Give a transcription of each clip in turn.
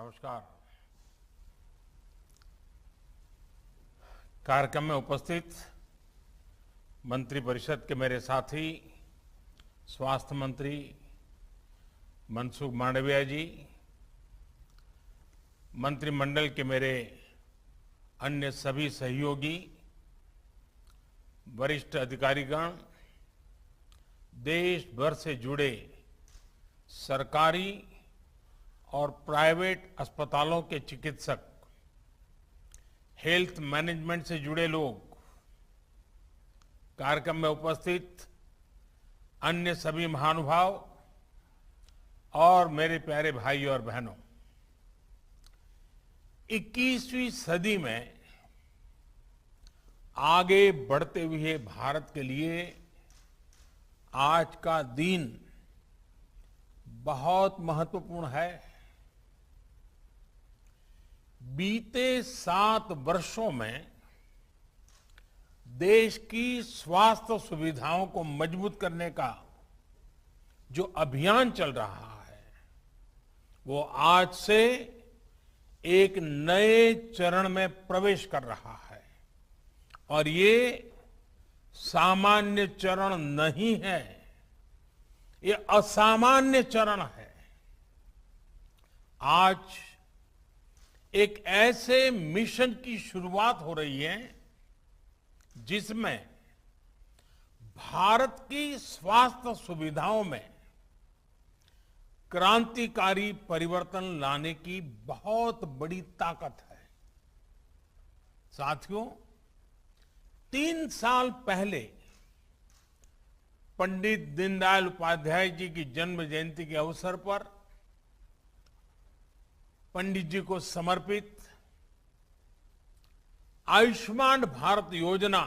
नमस्कार। कार्यक्रम में उपस्थित मंत्रिपरिषद के मेरे साथी स्वास्थ्य मंत्री मनसुख मांडविया जी, मंत्रिमंडल के मेरे अन्य सभी सहयोगी, वरिष्ठ अधिकारीगण, देश भर से जुड़े सरकारी और प्राइवेट अस्पतालों के चिकित्सक, हेल्थ मैनेजमेंट से जुड़े लोग, कार्यक्रम में उपस्थित अन्य सभी महानुभाव और मेरे प्यारे भाई और बहनों, 21वीं सदी में आगे बढ़ते हुए भारत के लिए आज का दिन बहुत महत्वपूर्ण है। बीते 7 वर्षों में देश की स्वास्थ्य सुविधाओं को मजबूत करने का जो अभियान चल रहा है, वो आज से एक नए चरण में प्रवेश कर रहा है और ये सामान्य चरण नहीं है, ये असामान्य चरण है। आज एक ऐसे मिशन की शुरुआत हो रही है जिसमें भारत की स्वास्थ्य सुविधाओं में क्रांतिकारी परिवर्तन लाने की बहुत बड़ी ताकत है। साथियों, 3 साल पहले पंडित दीनदयाल उपाध्याय जी की जन्म जयंती के अवसर पर पंडित जी को समर्पित आयुष्मान भारत योजना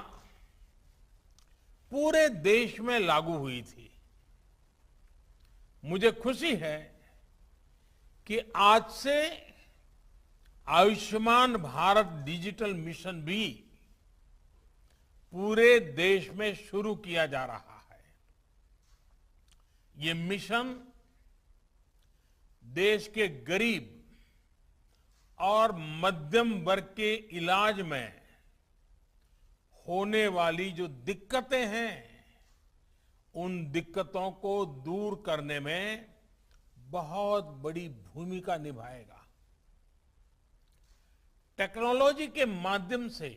पूरे देश में लागू हुई थी। मुझे खुशी है कि आज से आयुष्मान भारत डिजिटल मिशन भी पूरे देश में शुरू किया जा रहा है। ये मिशन देश के गरीब और मध्यम वर्ग के इलाज में होने वाली जो दिक्कतें हैं, उन दिक्कतों को दूर करने में बहुत बड़ी भूमिका निभाएगा। टेक्नोलॉजी के माध्यम से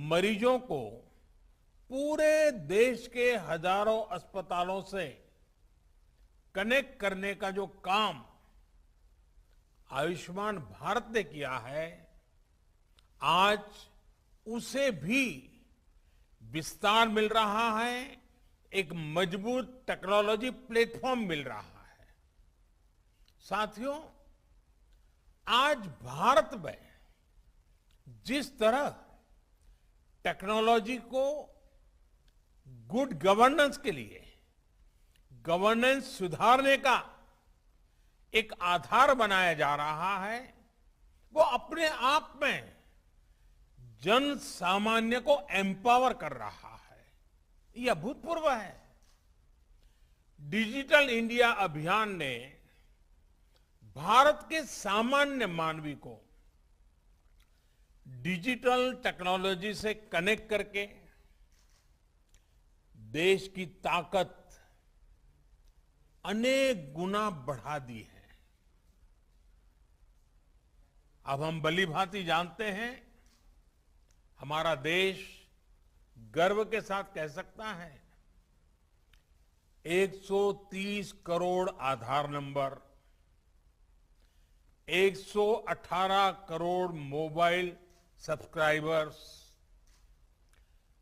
मरीजों को पूरे देश के हजारों अस्पतालों से कनेक्ट करने का जो काम आयुष्मान भारत ने किया है, आज उसे भी विस्तार मिल रहा है, एक मजबूत टेक्नोलॉजी प्लेटफॉर्म मिल रहा है। साथियों, आज भारत में जिस तरह टेक्नोलॉजी को गुड गवर्नेंस के लिए, गवर्नेंस सुधारने का एक आधार बनाया जा रहा है, वो अपने आप में जन सामान्य को एम्पावर कर रहा है। यह अभूतपूर्व है। डिजिटल इंडिया अभियान ने भारत के सामान्य मानवी को डिजिटल टेक्नोलॉजी से कनेक्ट करके देश की ताकत अनेक गुना बढ़ा दी है। अब हम भलीभांति जानते हैं, हमारा देश गर्व के साथ कह सकता है 130 करोड़ आधार नंबर, 118 करोड़ मोबाइल सब्सक्राइबर्स,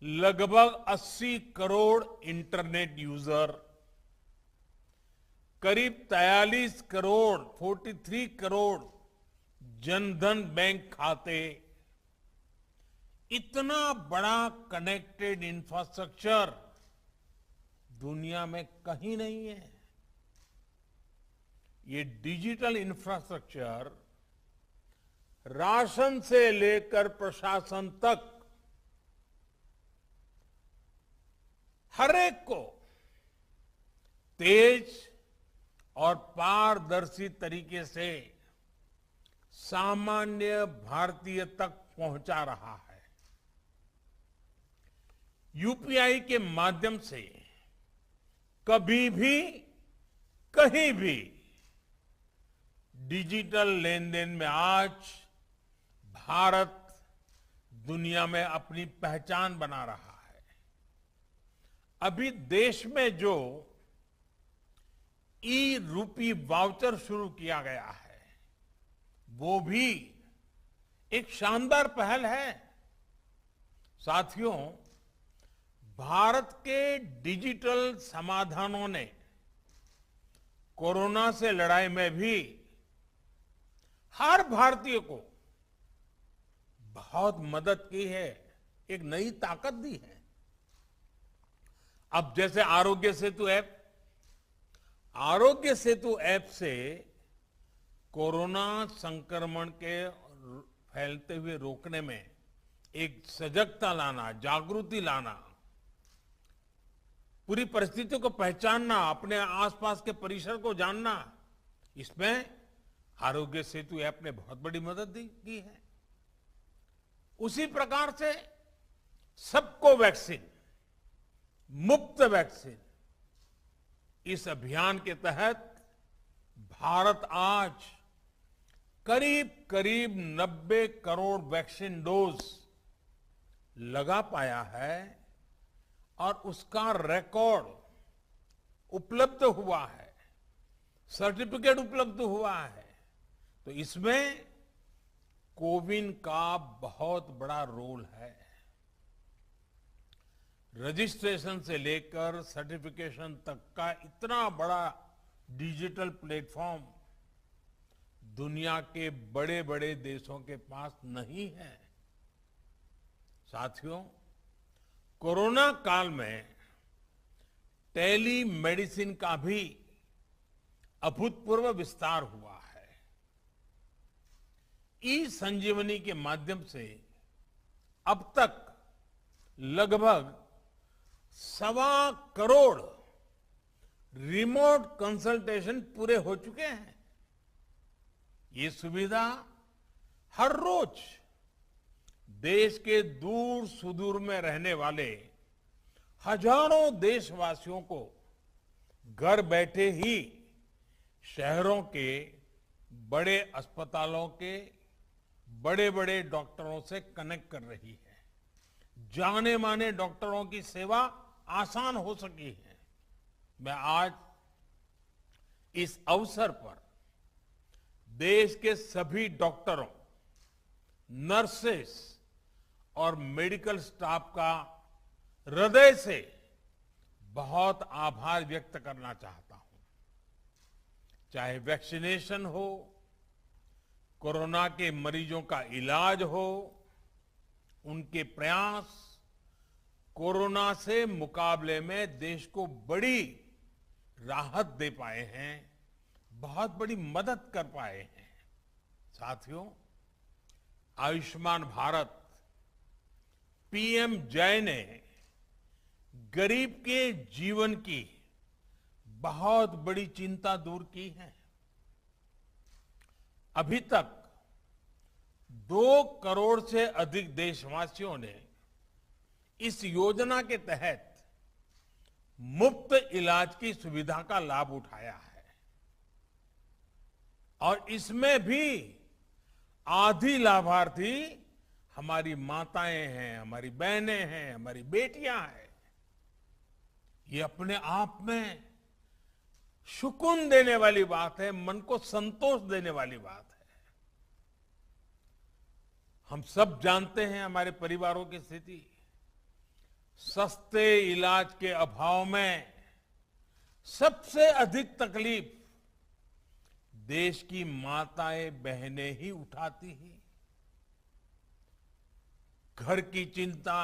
लगभग 80 करोड़ इंटरनेट यूजर, करीब 43 करोड़ 43 करोड़ जनधन बैंक खाते, इतना बड़ा कनेक्टेड इंफ्रास्ट्रक्चर दुनिया में कहीं नहीं है। ये डिजिटल इंफ्रास्ट्रक्चर राशन से लेकर प्रशासन तक हर एक को तेज और पारदर्शी तरीके से सामान्य भारतीय तक पहुंचा रहा है। यूपीआई के माध्यम से कभी भी कहीं भी डिजिटल लेन देन में आज भारत दुनिया में अपनी पहचान बना रहा है। अभी देश में जो ई रूपी वाउचर शुरू किया गया है, वो भी एक शानदार पहल है। साथियों, भारत के डिजिटल समाधानों ने कोरोना से लड़ाई में भी हर भारतीय को बहुत मदद की है, एक नई ताकत दी है। अब जैसे आरोग्य सेतु ऐप से कोरोना संक्रमण के फैलते हुए रोकने में एक सजगता लाना, जागृति लाना, पूरी परिस्थितियों को पहचानना, अपने आसपास के परिसर को जानना, इसमें आरोग्य सेतु ऐप ने बहुत बड़ी मदद की है। उसी प्रकार से सबको वैक्सीन, मुफ्त वैक्सीन, इस अभियान के तहत भारत आज करीब करीब 90 करोड़ वैक्सीन डोज लगा पाया है और उसका रिकॉर्ड उपलब्ध हुआ है, सर्टिफिकेट उपलब्ध हुआ है। तो इसमें कोविन का बहुत बड़ा रोल है। रजिस्ट्रेशन से लेकर सर्टिफिकेशन तक का इतना बड़ा डिजिटल प्लेटफॉर्म दुनिया के बड़े बड़े देशों के पास नहीं है। साथियों, कोरोना काल में टेली मेडिसिन का भी अभूतपूर्व विस्तार हुआ है। ई संजीवनी के माध्यम से अब तक लगभग 1.25 करोड़ रिमोट कंसल्टेशन पूरे हो चुके हैं। ये सुविधा हर रोज देश के दूर सुदूर में रहने वाले हजारों देशवासियों को घर बैठे ही शहरों के बड़े अस्पतालों के बड़े बड़े डॉक्टरों से कनेक्ट कर रही है। जाने माने डॉक्टरों की सेवा आसान हो सकी है। मैं आज इस अवसर पर देश के सभी डॉक्टरों, नर्सेस और मेडिकल स्टाफ का हृदय से बहुत आभार व्यक्त करना चाहता हूं। चाहे वैक्सीनेशन हो, कोरोना के मरीजों का इलाज हो, उनके प्रयास कोरोना से मुकाबले में देश को बड़ी राहत दे पाए हैं, बहुत बड़ी मदद कर पाए हैं। साथियों, आयुष्मान भारत पीएम जय ने गरीब के जीवन की बहुत बड़ी चिंता दूर की है। अभी तक 2 करोड़ से अधिक देशवासियों ने इस योजना के तहत मुफ्त इलाज की सुविधा का लाभ उठाया है और इसमें भी आधी लाभार्थी हमारी माताएं हैं, हमारी बहनें हैं, हमारी बेटियां हैं। ये अपने आप में सुकून देने वाली बात है, मन को संतोष देने वाली बात है। हम सब जानते हैं हमारे परिवारों की स्थिति। सस्ते इलाज के अभाव में सबसे अधिक तकलीफ देश की माताएं बहनें ही उठाती हैं। घर की चिंता,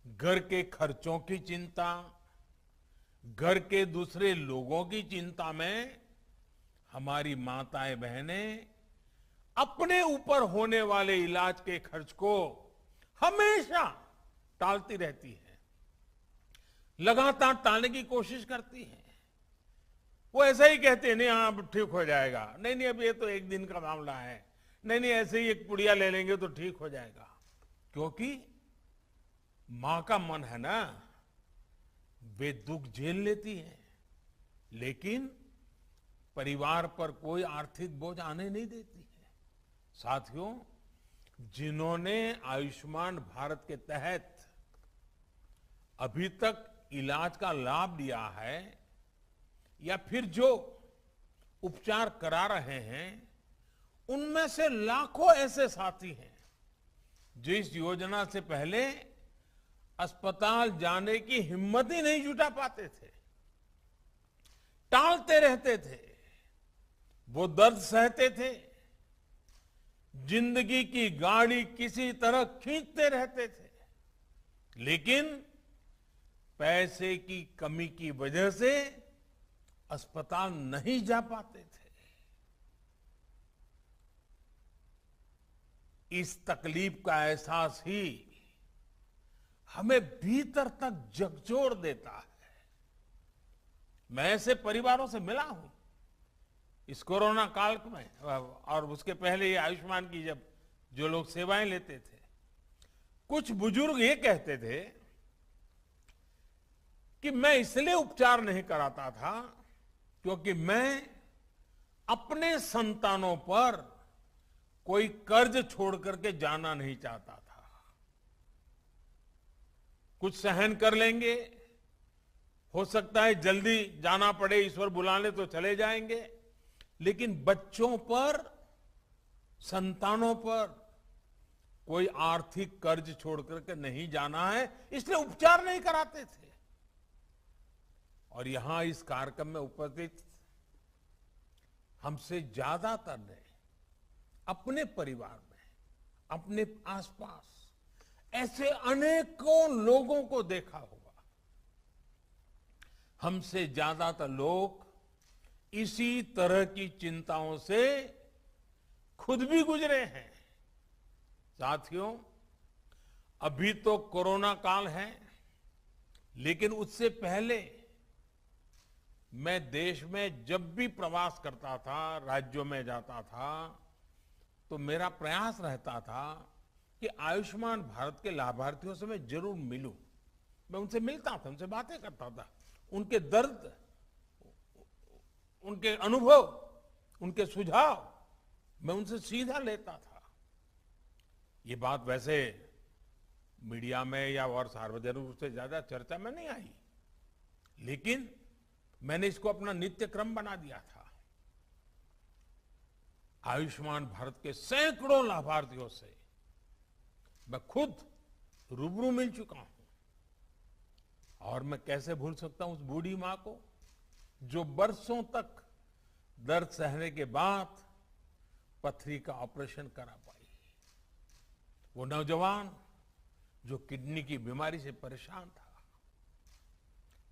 घर के खर्चों की चिंता, घर के दूसरे लोगों की चिंता में हमारी माताएं बहनें अपने ऊपर होने वाले इलाज के खर्च को हमेशा टालती रहती है, लगातार टालने की कोशिश करती है। वो ऐसा ही कहते हैं, नहीं हाँ अब ठीक हो जाएगा, नहीं नहीं अब ये तो एक दिन का मामला है, नहीं नहीं, ऐसे ही एक पुड़िया ले लेंगे तो ठीक हो जाएगा। क्योंकि मां का मन है ना, वे दुख झेल लेती है, लेकिन परिवार पर कोई आर्थिक बोझ आने नहीं देती है। साथियों, जिन्होंने आयुष्मान भारत के तहत अभी तक इलाज का लाभ लिया है या फिर जो उपचार करा रहे हैं, उनमें से लाखों ऐसे साथी हैं जो इस योजना से पहले अस्पताल जाने की हिम्मत ही नहीं जुटा पाते थे, टालते रहते थे, वो दर्द सहते थे, जिंदगी की गाड़ी किसी तरह खींचते रहते थे, लेकिन पैसे की कमी की वजह से अस्पताल नहीं जा पाते थे। इस तकलीफ का एहसास ही हमें भीतर तक झकझोर देता है। मैं ऐसे परिवारों से मिला हूं इस कोरोना काल में, और उसके पहले ये आयुष्मान की जब जो लोग सेवाएं लेते थे, कुछ बुजुर्ग ये कहते थे कि मैं इसलिए उपचार नहीं कराता था क्योंकि मैं अपने संतानों पर कोई कर्ज छोड़ करके जाना नहीं चाहता था। कुछ सहन कर लेंगे, हो सकता है जल्दी जाना पड़े, ईश्वर बुला ले तो चले जाएंगे, लेकिन बच्चों पर, संतानों पर कोई आर्थिक कर्ज छोड़ करके नहीं जाना है, इसलिए उपचार नहीं कराते थे। और यहां इस कार्यक्रम में उपस्थित हमसे ज्यादातर ने अपने परिवार में, अपने आसपास ऐसे अनेकों लोगों को देखा होगा। हमसे ज्यादातर लोग इसी तरह की चिंताओं से खुद भी गुजरे हैं। साथियों, अभी तो कोरोना काल है, लेकिन उससे पहले मैं देश में जब भी प्रवास करता था, राज्यों में जाता था, तो मेरा प्रयास रहता था कि आयुष्मान भारत के लाभार्थियों से मैं जरूर मिलूं। मैं उनसे मिलता था, उनसे बातें करता था, उनके दर्द, उनके अनुभव, उनके सुझाव मैं उनसे सीधा लेता था। ये बात वैसे मीडिया में या और सार्वजनिक रूप से ज्यादा चर्चा में नहीं आई, लेकिन मैंने इसको अपना नित्य क्रम बना दिया था। आयुष्मान भारत के सैकड़ों लाभार्थियों से मैं खुद रूबरू मिल चुका हूं, और मैं कैसे भूल सकता हूं उस बूढ़ी मां को जो बरसों तक दर्द सहने के बाद पथरी का ऑपरेशन करा पाई, वो नौजवान जो किडनी की बीमारी से परेशान था,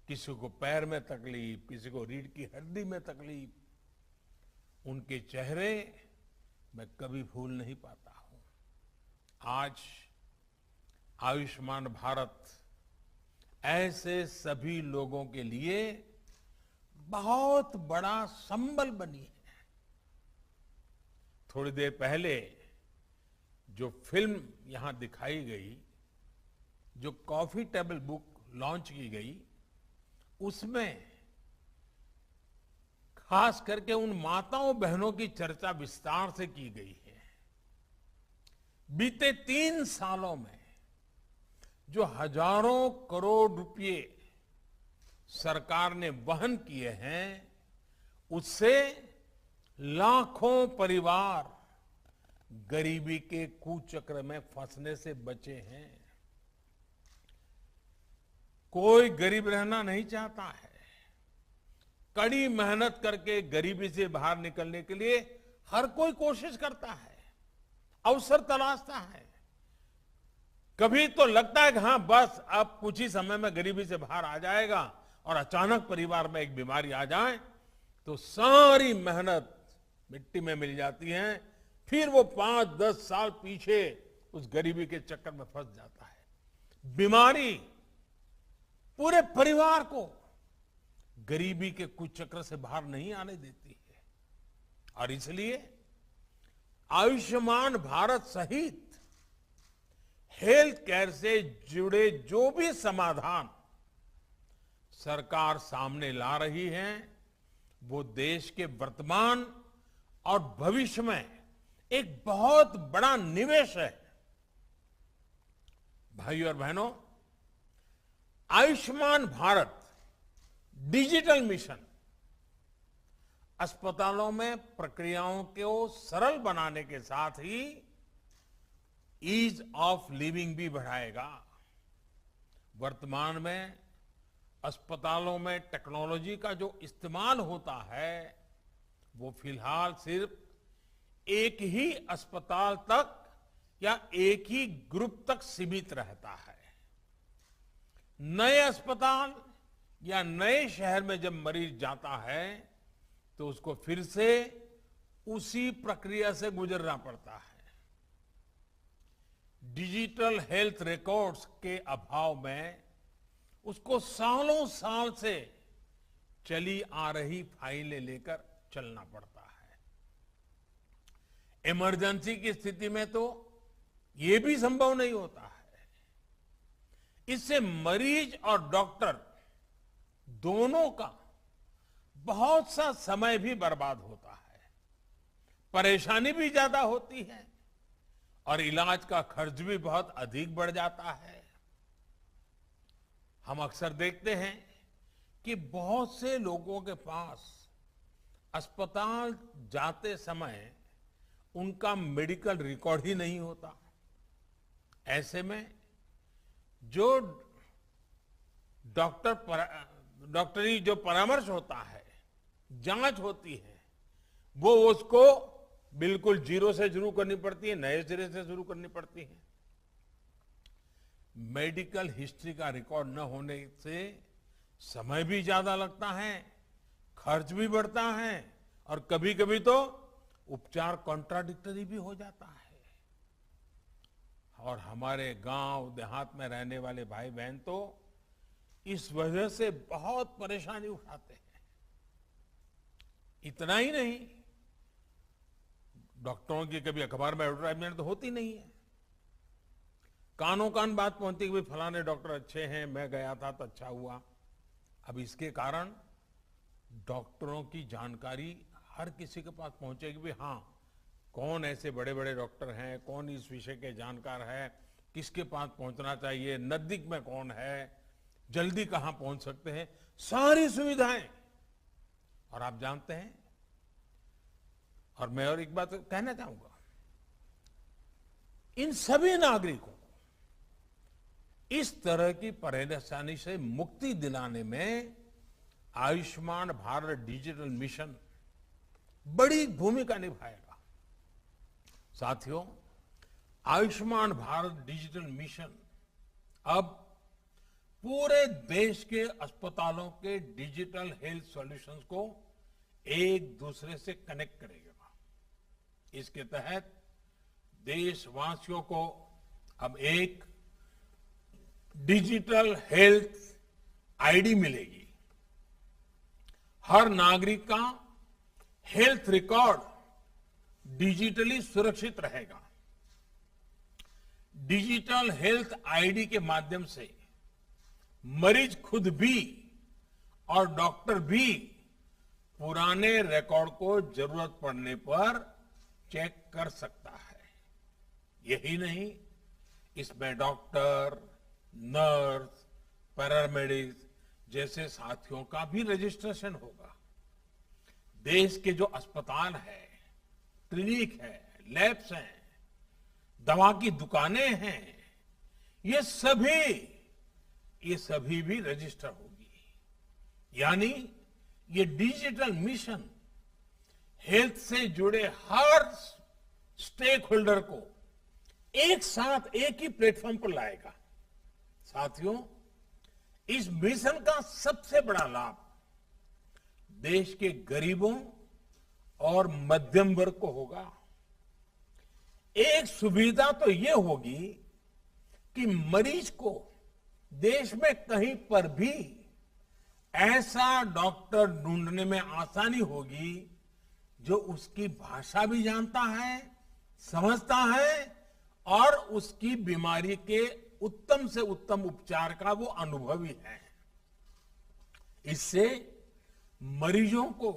किसी को पैर में तकलीफ, किसी को रीढ़ की हड्डी में तकलीफ, उनके चेहरे मैं कभी भूल नहीं पाता हूं। आज आयुष्मान भारत ऐसे सभी लोगों के लिए बहुत बड़ा संबल बनी है। थोड़ी देर पहले जो फिल्म यहां दिखाई गई, जो कॉफी टेबल बुक लॉन्च की गई, उसमें खास करके उन माताओं बहनों की चर्चा विस्तार से की गई है। बीते 3 सालों में जो हजारों करोड़ रुपए सरकार ने वहन किए हैं, उससे लाखों परिवार गरीबी के कुचक्र में फंसने से बचे हैं। कोई गरीब रहना नहीं चाहता है। कड़ी मेहनत करके गरीबी से बाहर निकलने के लिए हर कोई कोशिश करता है, अवसर तलाशता है। कभी तो लगता है कि हाँ बस अब कुछ ही समय में गरीबी से बाहर आ जाएगा, और अचानक परिवार में एक बीमारी आ जाए तो सारी मेहनत मिट्टी में मिल जाती है। फिर वो 5-10 साल पीछे उस गरीबी के चक्कर में फंस जाता है। बीमारी पूरे परिवार को गरीबी के कुचक्र से बाहर नहीं आने देती है, और इसलिए आयुष्मान भारत सहित हेल्थ केयर से जुड़े जो भी समाधान सरकार सामने ला रही है, वो देश के वर्तमान और भविष्य में एक बहुत बड़ा निवेश है। भाइयों और बहनों, आयुष्मान भारत डिजिटल मिशन अस्पतालों में प्रक्रियाओं को सरल बनाने के साथ ही ईज ऑफ लिविंग भी बढ़ाएगा। वर्तमान में अस्पतालों में टेक्नोलॉजी का जो इस्तेमाल होता है, वो फिलहाल सिर्फ एक ही अस्पताल तक या एक ही ग्रुप तक सीमित रहता है। नए अस्पताल या नए शहर में जब मरीज जाता है तो उसको फिर से उसी प्रक्रिया से गुजरना पड़ता है। डिजिटल हेल्थ रिकॉर्ड्स के अभाव में उसको सालों साल से चली आ रही फाइलें लेकर चलना पड़ता है। इमरजेंसी की स्थिति में तो ये भी संभव नहीं होता है। इससे मरीज और डॉक्टर दोनों का बहुत सा समय भी बर्बाद होता है, परेशानी भी ज्यादा होती है और इलाज का खर्च भी बहुत अधिक बढ़ जाता है। हम अक्सर देखते हैं कि बहुत से लोगों के पास अस्पताल जाते समय उनका मेडिकल रिकॉर्ड ही नहीं होता। ऐसे में जो डॉक्टरी जो परामर्श होता है, जांच होती है, वो उसको बिल्कुल जीरो से शुरू करनी पड़ती है, नए सिरे से शुरू करनी पड़ती है। मेडिकल हिस्ट्री का रिकॉर्ड न होने से समय भी ज्यादा लगता है, खर्च भी बढ़ता है और कभी कभी तो उपचार कॉन्ट्राडिक्टरी भी हो जाता है। और हमारे गांव देहात में रहने वाले भाई बहन तो इस वजह से बहुत परेशानी उठाते हैं। इतना ही नहीं, डॉक्टरों की कभी अखबार में एडवर्टाइजमेंट तो होती नहीं है। कानों कान बात पहुंचती कि भाई फलाने डॉक्टर अच्छे हैं, मैं गया था तो अच्छा हुआ। अब इसके कारण डॉक्टरों की जानकारी हर किसी के पास पहुंचेगी भी, हाँ कौन ऐसे बड़े बड़े डॉक्टर हैं, कौन इस विषय के जानकार है, किसके पास पहुंचना चाहिए, नजदीक में कौन है, जल्दी कहां पहुंच सकते हैं, सारी सुविधाएं। और आप जानते हैं, और मैं और एक बात कहना चाहूंगा, इन सभी नागरिकों को इस तरह की परेशानी से मुक्ति दिलाने में आयुष्मान भारत डिजिटल मिशन बड़ी भूमिका निभाएगा। साथियों, आयुष्मान भारत डिजिटल मिशन अब पूरे देश के अस्पतालों के डिजिटल हेल्थ सॉल्यूशंस को एक दूसरे से कनेक्ट करेगा। इसके तहत देशवासियों को अब एक डिजिटल हेल्थ आईडी मिलेगी। हर नागरिक का हेल्थ रिकॉर्ड डिजिटली सुरक्षित रहेगा। डिजिटल हेल्थ आईडी के माध्यम से मरीज खुद भी और डॉक्टर भी पुराने रिकॉर्ड को जरूरत पड़ने पर चेक कर सकता है। यही नहीं, इसमें डॉक्टर, नर्स, पैरामेडिक्स जैसे साथियों का भी रजिस्ट्रेशन होगा। देश के जो अस्पताल है, क्लिनिक है, लैब्स हैं, दवा की दुकानें हैं, ये सभी भी रजिस्टर होगी। यानी ये डिजिटल मिशन हेल्थ से जुड़े हर स्टेक होल्डर को एक साथ एक ही प्लेटफॉर्म पर लाएगा। साथियों, इस मिशन का सबसे बड़ा लाभ देश के गरीबों और मध्यम वर्ग को होगा। एक सुविधा तो यह होगी कि मरीज को देश में कहीं पर भी ऐसा डॉक्टर ढूंढने में आसानी होगी जो उसकी भाषा भी जानता है समझता है और उसकी बीमारी के उत्तम से उत्तम उपचार का वो अनुभवी है। इससे मरीजों को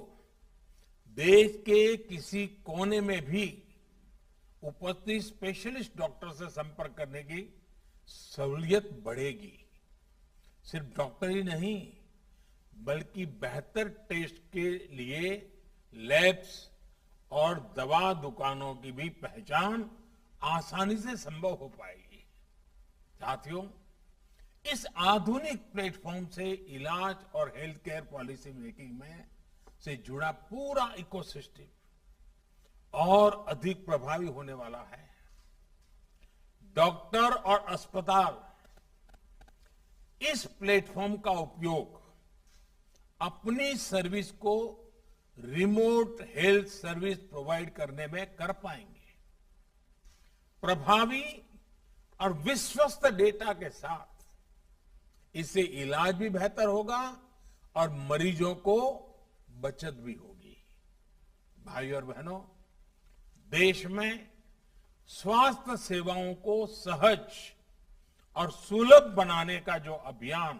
देश के किसी कोने में भी उपस्थित स्पेशलिस्ट डॉक्टर से संपर्क करने की सहूलियत बढ़ेगी। सिर्फ डॉक्टर ही नहीं, बल्कि बेहतर टेस्ट के लिए लैब्स और दवा दुकानों की भी पहचान आसानी से संभव हो पाएगी। साथियों, इस आधुनिक प्लेटफॉर्म से इलाज और हेल्थ केयर पॉलिसी मेकिंग में से जुड़ा पूरा इकोसिस्टम और अधिक प्रभावी होने वाला है। डॉक्टर और अस्पताल इस प्लेटफॉर्म का उपयोग अपनी सर्विस को रिमोट हेल्थ सर्विस प्रोवाइड करने में कर पाएंगे। प्रभावी और विश्वस्त डेटा के साथ इससे इलाज भी बेहतर होगा और मरीजों को बचत भी होगी। भाई और बहनों, देश में स्वास्थ्य सेवाओं को सहज और सुलभ बनाने का जो अभियान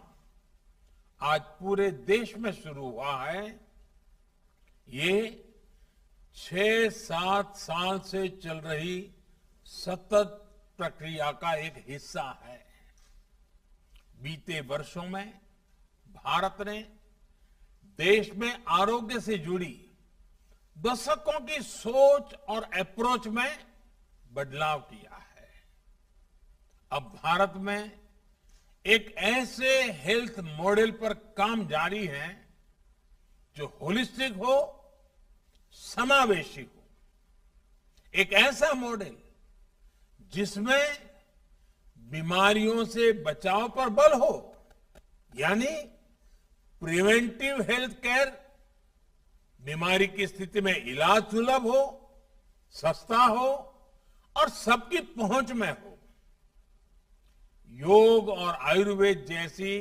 आज पूरे देश में शुरू हुआ है, ये 6-7 साल से चल रही सतत प्रक्रिया का एक हिस्सा है। बीते वर्षों में भारत ने देश में आरोग्य से जुड़ी दशकों की सोच और अप्रोच में बदलाव किया है। अब भारत में एक ऐसे हेल्थ मॉडल पर काम जारी है जो होलिस्टिक हो, समावेशी हो। एक ऐसा मॉडल जिसमें बीमारियों से बचाव पर बल हो, यानी प्रिवेंटिव हेल्थ केयर, बीमारी की स्थिति में इलाज सुलभ हो, सस्ता हो और सबकी पहुंच में हो। योग और आयुर्वेद जैसी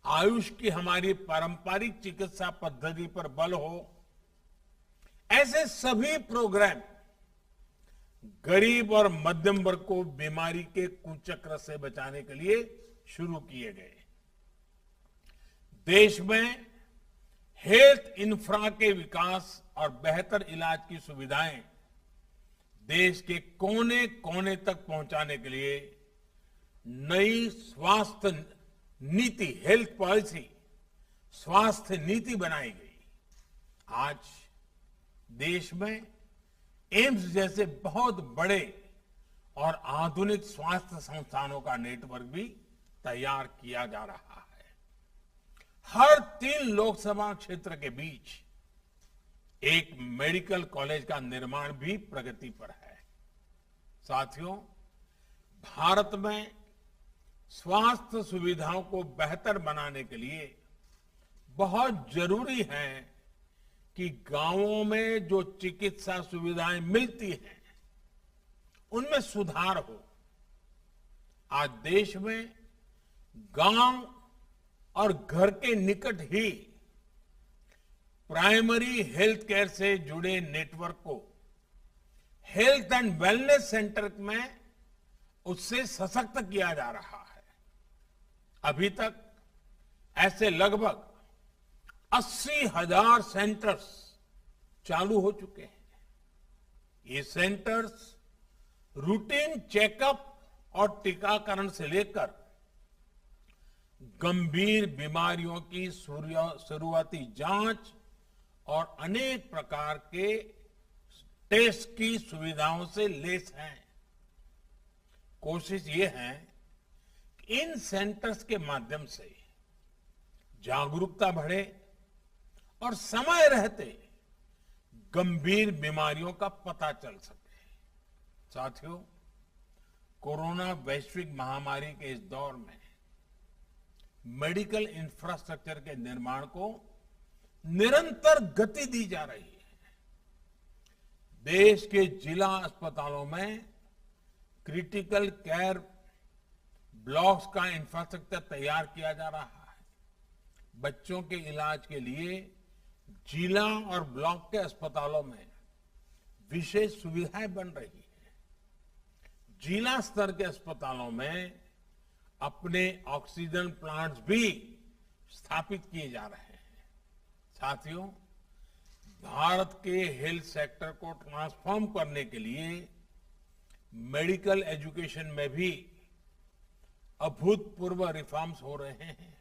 आयुष की हमारी पारंपरिक चिकित्सा पद्धति पर बल हो। ऐसे सभी प्रोग्राम गरीब और मध्यम वर्ग को बीमारी के कुचक्र से बचाने के लिए शुरू किए गए। देश में हेल्थ इंफ्रा के विकास और बेहतर इलाज की सुविधाएं देश के कोने कोने तक पहुंचाने के लिए नई स्वास्थ्य नीति, हेल्थ पॉलिसी, स्वास्थ्य नीति बनाई गई। आज देश में एम्स जैसे बहुत बड़े और आधुनिक स्वास्थ्य संस्थानों का नेटवर्क भी तैयार किया जा रहा है। हर 3 लोकसभा क्षेत्र के बीच एक मेडिकल कॉलेज का निर्माण भी प्रगति पर है। साथियों, भारत में स्वास्थ्य सुविधाओं को बेहतर बनाने के लिए बहुत जरूरी है कि गांवों में जो चिकित्सा सुविधाएं मिलती हैं, उनमें सुधार हो। आज देश में गांव और घर के निकट ही प्राइमरी हेल्थ केयर से जुड़े नेटवर्क को हेल्थ एंड वेलनेस सेंटर में उससे सशक्त किया जा रहा है। अभी तक ऐसे लगभग 80,000 सेंटर्स चालू हो चुके हैं। ये सेंटर्स रूटीन चेकअप और टीकाकरण से लेकर गंभीर बीमारियों की शुरुआती जांच और अनेक प्रकार के टेस्ट की सुविधाओं से लैस हैं। कोशिश ये है कि इन सेंटर्स के माध्यम से जागरूकता बढ़े और समय रहते गंभीर बीमारियों का पता चल सके। साथियों, कोरोना वैश्विक महामारी के इस दौर में मेडिकल इंफ्रास्ट्रक्चर के निर्माण को निरंतर गति दी जा रही है। देश के जिला अस्पतालों में क्रिटिकल केयर ब्लॉक्स का इंफ्रास्ट्रक्चर तैयार किया जा रहा है। बच्चों के इलाज के लिए जिला और ब्लॉक के अस्पतालों में विशेष सुविधाएं बन रही है। जिला स्तर के अस्पतालों में अपने ऑक्सीजन प्लांट्स भी स्थापित किए जा रहे हैं। साथियों, भारत के हेल्थ सेक्टर को ट्रांसफॉर्म करने के लिए मेडिकल एजुकेशन में भी अभूतपूर्व रिफॉर्म्स हो रहे हैं।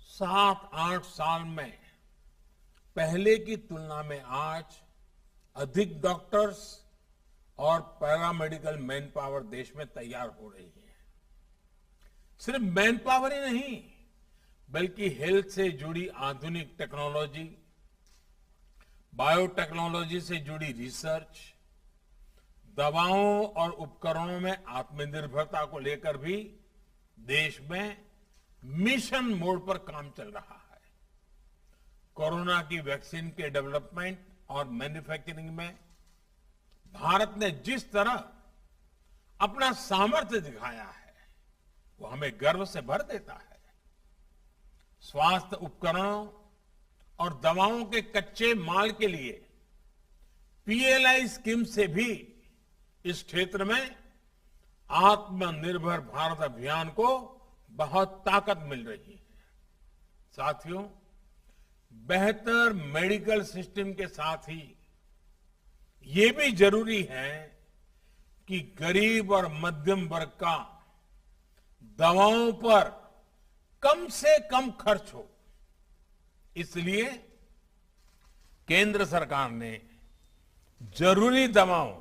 7-8 साल में पहले की तुलना में आज अधिक डॉक्टर्स और पैरामेडिकल मैन पावर देश में तैयार हो रही है। सिर्फ मैन पावर ही नहीं, बल्कि हेल्थ से जुड़ी आधुनिक टेक्नोलॉजी, बायोटेक्नोलॉजी से जुड़ी रिसर्च, दवाओं और उपकरणों में आत्मनिर्भरता को लेकर भी देश में मिशन मोड पर काम चल रहा है। कोरोना की वैक्सीन के डेवलपमेंट और मैन्युफैक्चरिंग में भारत ने जिस तरह अपना सामर्थ्य दिखाया है, वो हमें गर्व से भर देता है। स्वास्थ्य उपकरणों और दवाओं के कच्चे माल के लिए पीएलआई स्कीम से भी इस क्षेत्र में आत्मनिर्भर भारत अभियान को बहुत ताकत मिल रही है। साथियों, बेहतर मेडिकल सिस्टम के साथ ही ये भी जरूरी है कि गरीब और मध्यम वर्ग का दवाओं पर कम से कम खर्च हो। इसलिए केंद्र सरकार ने जरूरी दवाओं,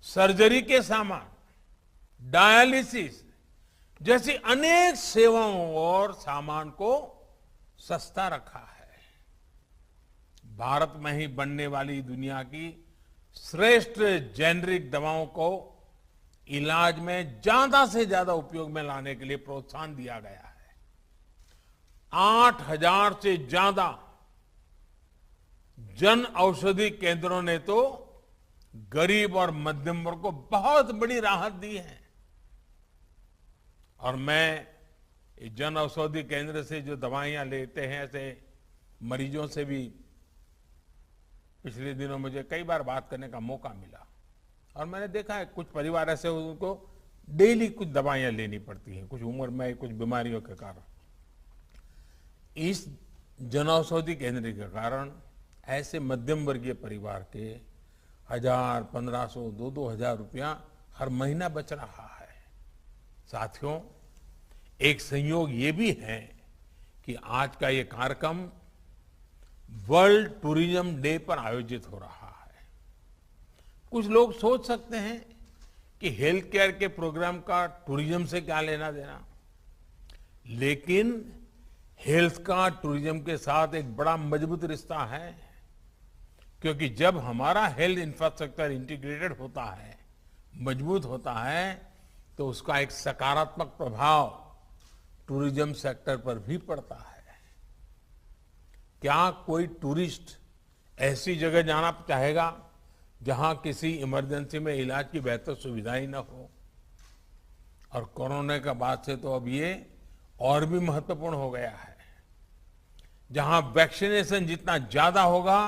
सर्जरी के सामान, डायलिसिस जैसी अनेक सेवाओं और सामान को सस्ता रखा है। भारत में ही बनने वाली दुनिया की श्रेष्ठ जेनरिक दवाओं को इलाज में ज्यादा से ज्यादा उपयोग में लाने के लिए प्रोत्साहन दिया गया है। 8,000 से ज्यादा जन औषधि केंद्रों ने तो गरीब और मध्यम वर्ग को बहुत बड़ी राहत दी है। और मैं जन औषधि केंद्र से जो दवाइयां लेते हैं, ऐसे मरीजों से भी पिछले दिनों मुझे कई बार बात करने का मौका मिला और मैंने देखा है कुछ परिवार ऐसे उनको डेली कुछ दवाइयां लेनी पड़ती हैं, कुछ उम्र में कुछ बीमारियों के कारण। इस जन औषधि केंद्र के कारण ऐसे मध्यम वर्गीय परिवार के 1,000, 1,500, 2,000 रुपया हर महीना बच रहा है। साथियों, एक संयोग ये भी है कि आज का ये कार्यक्रम वर्ल्ड टूरिज्म डे पर आयोजित हो रहा है। कुछ लोग सोच सकते हैं कि हेल्थ केयर के प्रोग्राम का टूरिज्म से क्या लेना देना, लेकिन हेल्थ का टूरिज्म के साथ एक बड़ा मजबूत रिश्ता है, क्योंकि जब हमारा हेल्थ इंफ्रास्ट्रक्चर इंटीग्रेटेड होता है, मजबूत होता है, तो उसका एक सकारात्मक प्रभाव टूरिज्म सेक्टर पर भी पड़ता है। क्या कोई टूरिस्ट ऐसी जगह जाना चाहेगा जहां किसी इमरजेंसी में इलाज की बेहतर सुविधा ही न हो? और कोरोना के बाद से तो अब ये और भी महत्वपूर्ण हो गया है। जहां वैक्सीनेशन जितना ज्यादा होगा,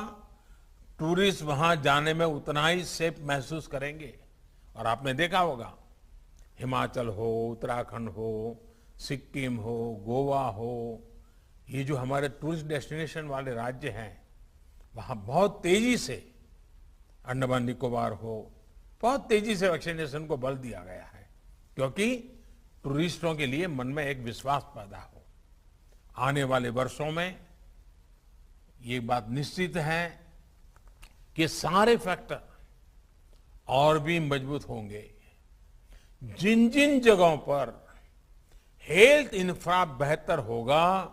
टूरिस्ट वहां जाने में उतना ही सेफ महसूस करेंगे। और आपने देखा होगा, हिमाचल हो, उत्तराखंड हो, सिक्किम हो, गोवा हो, ये जो हमारे टूरिस्ट डेस्टिनेशन वाले राज्य हैं, वहां बहुत तेजी से, अंडमान निकोबार हो, बहुत तेजी से वैक्सीनेशन को बल दिया गया है, क्योंकि टूरिस्टों के लिए मन में एक विश्वास पैदा हो। आने वाले वर्षों में ये बात निश्चित है कि सारे फैक्टर और भी मजबूत होंगे। जिन जिन जगहों पर हेल्थ इंफ्रा बेहतर होगा,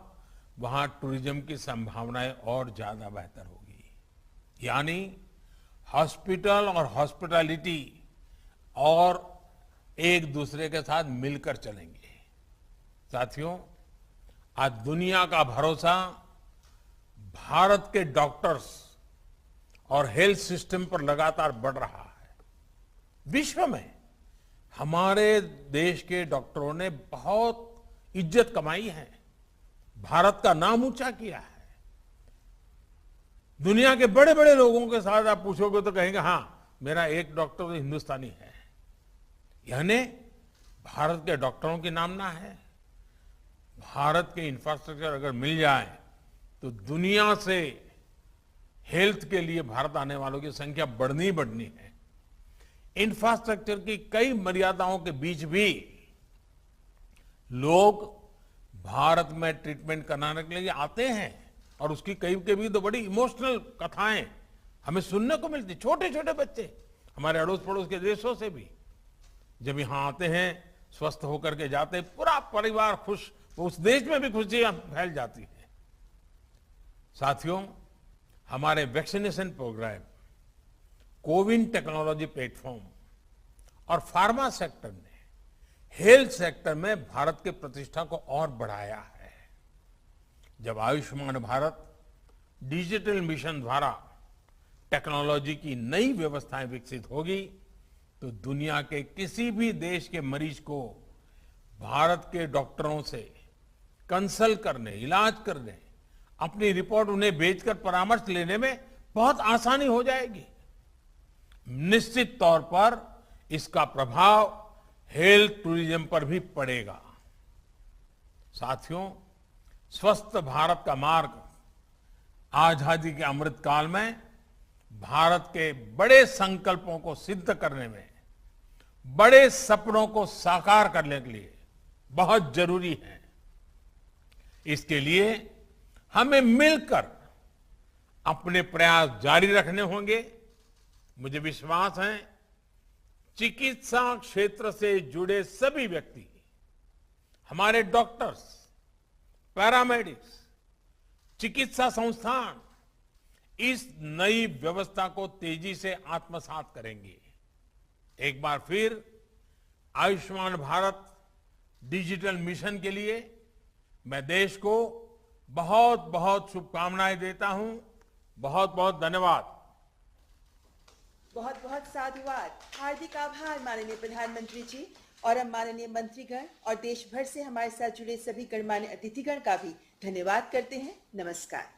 वहां टूरिज्म की संभावनाएं और ज्यादा बेहतर होगी। यानी हॉस्पिटल और हॉस्पिटैलिटी और एक दूसरे के साथ मिलकर चलेंगे। साथियों, आज दुनिया का भरोसा भारत के डॉक्टर्स और हेल्थ सिस्टम पर लगातार बढ़ रहा है। विश्व में हमारे देश के डॉक्टरों ने बहुत इज्जत कमाई है, भारत का नाम ऊंचा किया है। दुनिया के बड़े बड़े लोगों के साथ आप पूछोगे तो कहेंगे हाँ, मेरा एक डॉक्टर तो हिंदुस्तानी है। यानी भारत के डॉक्टरों की नामना है। भारत के इंफ्रास्ट्रक्चर अगर मिल जाए तो दुनिया से हेल्थ के लिए भारत आने वालों की संख्या बढ़नी ही बढ़नी है। इंफ्रास्ट्रक्चर की कई मर्यादाओं के बीच भी लोग भारत में ट्रीटमेंट कराने के लिए आते हैं और उसकी कई कभी तो बड़ी इमोशनल कथाएं हमें सुनने को मिलती। छोटे छोटे बच्चे हमारे अड़ोस पड़ोस के देशों से भी जब यहां आते हैं, स्वस्थ होकर के जाते हैं, पूरा परिवार खुश, उस देश में भी खुशियां फैल जाती है। साथियों, हमारे vaccination program, CoWIN technology platform और फार्मा सेक्टर ने हेल्थ सेक्टर में भारत की प्रतिष्ठा को और बढ़ाया है। जब आयुष्मान भारत डिजिटल मिशन द्वारा टेक्नोलॉजी की नई व्यवस्थाएं विकसित होगी तो दुनिया के किसी भी देश के मरीज को भारत के डॉक्टरों से कंसल्ट करने, इलाज करने, अपनी रिपोर्ट उन्हें भेजकर परामर्श लेने में बहुत आसानी हो जाएगी। निश्चित तौर पर इसका प्रभाव हेल्थ टूरिज्म पर भी पड़ेगा। साथियों, स्वस्थ भारत का मार्ग आजादी के अमृत काल में भारत के बड़े संकल्पों को सिद्ध करने में, बड़े सपनों को साकार करने के लिए बहुत जरूरी है। इसके लिए हमें मिलकर अपने प्रयास जारी रखने होंगे। मुझे विश्वास है चिकित्सा क्षेत्र से जुड़े सभी व्यक्ति, हमारे डॉक्टर्स, पैरामेडिक्स, चिकित्सा संस्थान इस नई व्यवस्था को तेजी से आत्मसात करेंगे। एक बार फिर आयुष्मान भारत डिजिटल मिशन के लिए मैं देश को बहुत बहुत शुभकामनाएं देता हूं। बहुत बहुत धन्यवाद। बहुत बहुत साधुवाद। हार्दिक आभार माननीय प्रधानमंत्री जी। और हम माननीय मंत्रीगण और देश भर से हमारे साथ जुड़े सभी गणमान्य अतिथिगण का भी धन्यवाद करते हैं। नमस्कार।